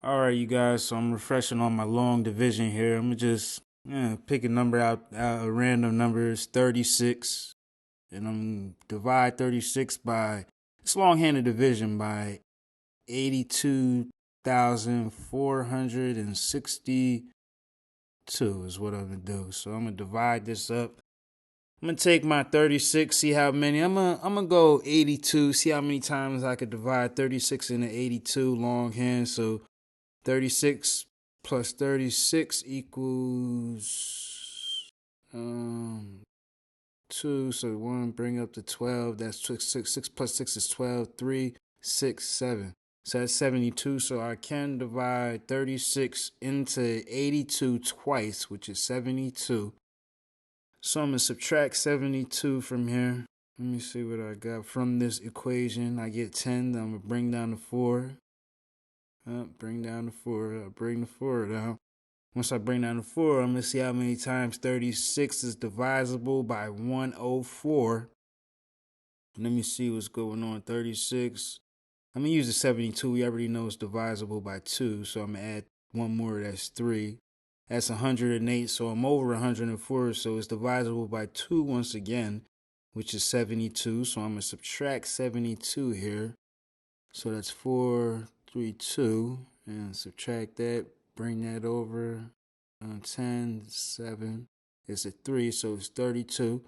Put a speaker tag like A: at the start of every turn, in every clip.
A: All right, you guys. So I'm refreshing on my long division here. I'm gonna just pick a number out a random number. It's 36, and I'm divide 36 by it's long-handed division by 82,462 is what I'm gonna do. So I'm gonna divide this up. I'm gonna take my 36, see how many. I'm gonna go 82. See how many times I could divide 36 into 82 longhand. So 36 plus 36 equals 2. So 1 bring up to 12. That's 6 plus 6 is 12. 3, 6, 7. So that's 72. So I can divide 36 into 82 twice, which is 72. So I'm going to subtract 72 from here. Let me see what I got from this equation. I get 10. I'm going to bring down the 4. Bring down the 4. Bring the 4 down. Once I bring down the 4, I'm going to see how many times 36 is divisible by 104. Let me see what's going on. 36. I'm going to use the 72. We already know it's divisible by 2. So I'm going to add one more. That's 3. That's 108. So I'm over 104. So it's divisible by 2 once again, which is 72. So I'm going to subtract 72 here. So that's 432. And subtract that. Bring that over. 10, 7. It's a 3, so it's 32.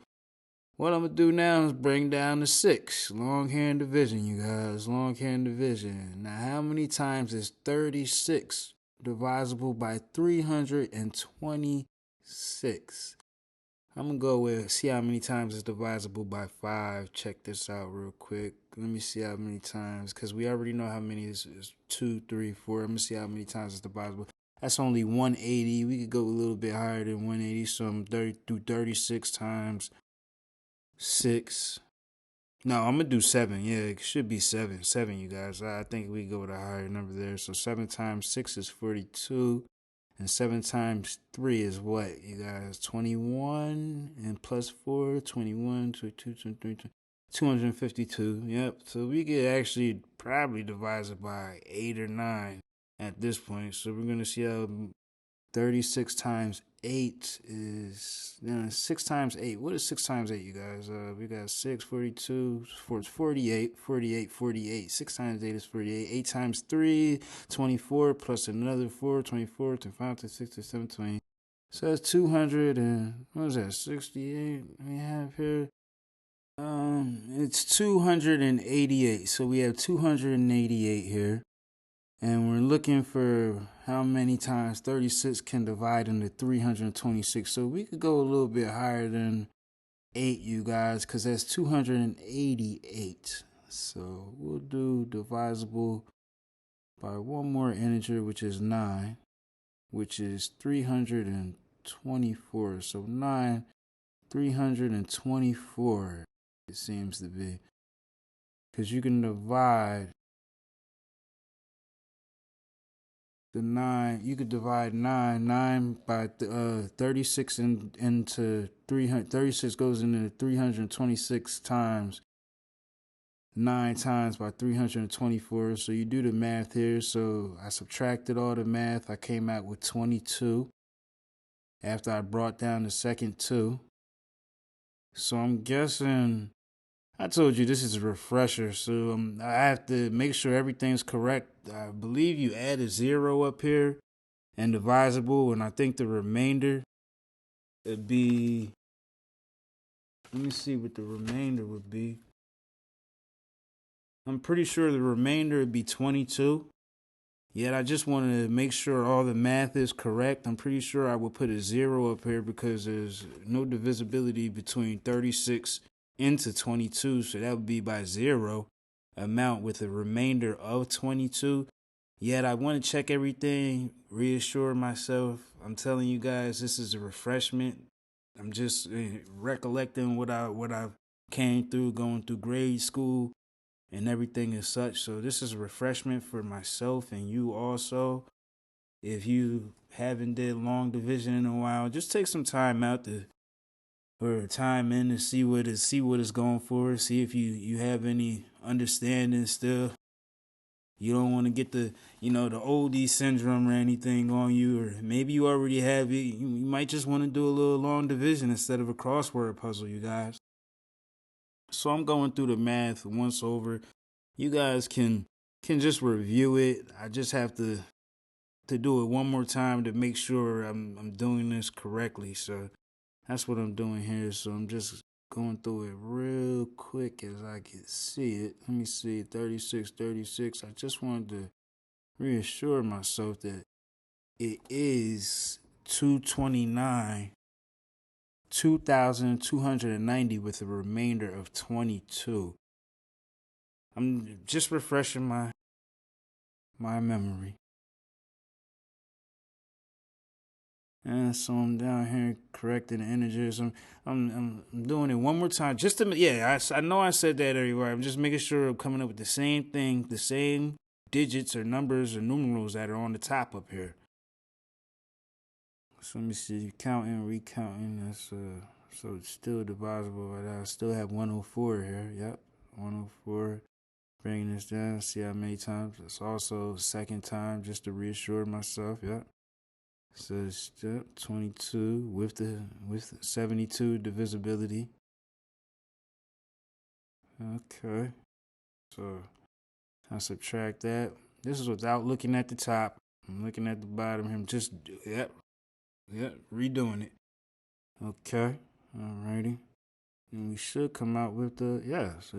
A: What I'm going to do now is bring down the 6. Longhand division, you guys. Longhand division. Now, how many times is 36 divisible by 326? I'm going to go with, see how many times it's divisible by 5. Check this out real quick. Let me see how many times, because we already know how many is 2, 3, 4. I'm going to see how many times it's divisible. That's only 180. We could go a little bit higher than 180. So I'm 36 times 6. No, I'm going to do 7. Yeah, it should be 7. 7, you guys. I think we go with a higher number there. So 7 times 6 is 42. And 7 times 3 is what, you guys? 21. And plus 4, 21, 22, 23, 252. Yep. So we could actually probably divide it by 8 or 9 at this point. So we're going to see how 36 times 8 is 6 times 8. What is 6 times 8, you guys? We got 6, 42, 48, 48, 48. 6 times 8 is 48. 8 times 3, 24, plus another 4, 24, 25, 26, 27, 20. So that's 200 and, what is that, 68 we have here? It's 288. So we have 288 here. And we're looking for how many times 36 can divide into 326. So we could go a little bit higher than 8, you guys, because that's 288. So we'll do divisible by one more integer, which is 9, which is 324. So 9, 324, it seems to be. Because you can divide the 9, you could divide 9 by 36 into 300. 36 goes into 326 times 9 times by 324. So you do the math here. So I subtracted all the math. I came out with 22 after I brought down the second 2. So I'm guessing, I told you this is a refresher, so I have to make sure everything's correct. I believe you add a 0 up here and divisible, and I think the remainder would be, let me see what the remainder would be. I'm pretty sure the remainder would be 22. Yet I just wanted to make sure all the math is correct. I'm pretty sure I would put a 0 up here because there's no divisibility between 36 into 22. So that would be by 0 amount with a remainder of 22. Yet I want to check everything, reassure myself. I'm telling you guys, this is a refreshment. I'm just recollecting what I came through going through grade school and everything as such. So this is a refreshment for myself and you also. If you haven't did long division in a while, just take some time out for time in to see what it's going for. See if you have any understanding still. You don't want to get the the oldie syndrome or anything on you, or maybe you already have it. You might just want to do a little long division instead of a crossword puzzle, you guys. So I'm going through the math once over. You guys can just review it. I just have to do it one more time to make sure I'm doing this correctly. So that's what I'm doing here. So I'm just going through it real quick as I can see it. Let me see, 36, 36. I just wanted to reassure myself that it is 229, 2,290 with a remainder of 22. I'm just refreshing my memory. And so I'm down here correcting the integers. I'm doing it one more time just to I know I said that everywhere. I'm just making sure I'm coming up with the same thing, the same digits or numbers or numerals that are on the top up here. So let me see, counting, recounting. That's so it's still divisible, but I still have 104 here. Yep, 104. Bringing this down. See how many times. It's also the second time just to reassure myself. Yep. So step 22 with 72 divisibility. Okay. So I subtract that. This is without looking at the top. I'm looking at the bottom here. Just yep. Redoing it. Okay. Alrighty. And we should come out with so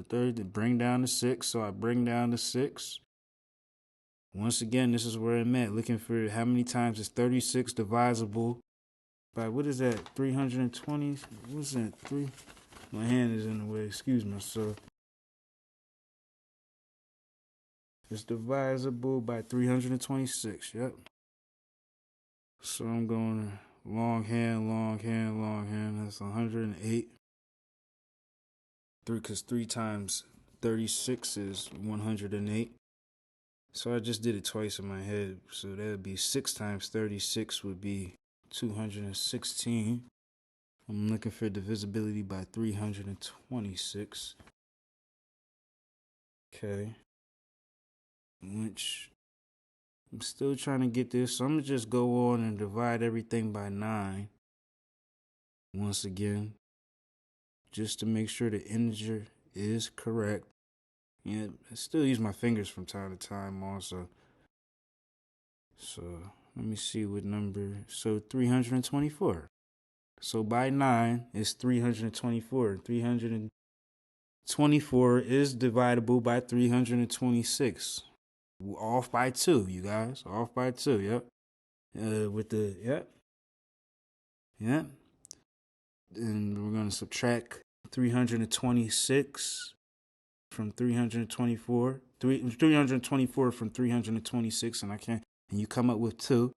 A: 30 to bring down the 6. So I bring down the 6. Once again, this is where I'm at. Looking for how many times is 36 divisible by, what is that, 320? What's that, 3? My hand is in the way, excuse myself. It's divisible by 326, yep. So I'm going long hand, long hand, long hand. That's 108. Because 3 times 36 is 108. So I just did it twice in my head. So that would be 6 times 36 would be 216. I'm looking for divisibility by 326. Okay. Which I'm still trying to get this. So I'm going to just go on and divide everything by 9. Once again. Just to make sure the integer is correct. Yeah, I still use my fingers from time to time also. So let me see what number. So 324. So by 9 is 324. 324 is divisible by 326. Off by 2, you guys. Off by 2, yep. Yep. And we're going to subtract 326 from 324. 324 from 326, and you come up with 2.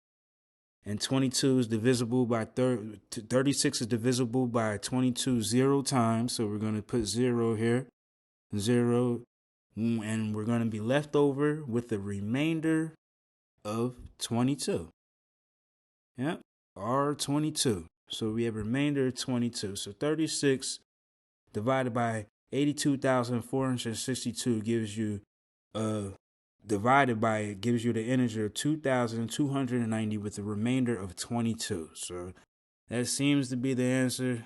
A: And 22 is divisible by 36 is divisible by 22 0 times. So we're going to put 0 here. 0. And we're going to be left over with the remainder of 22. Yep. R22. So we have a remainder of 22. So 36 divided by 82,462 gives you gives you the integer 2,290 with a remainder of 22. So that seems to be the answer.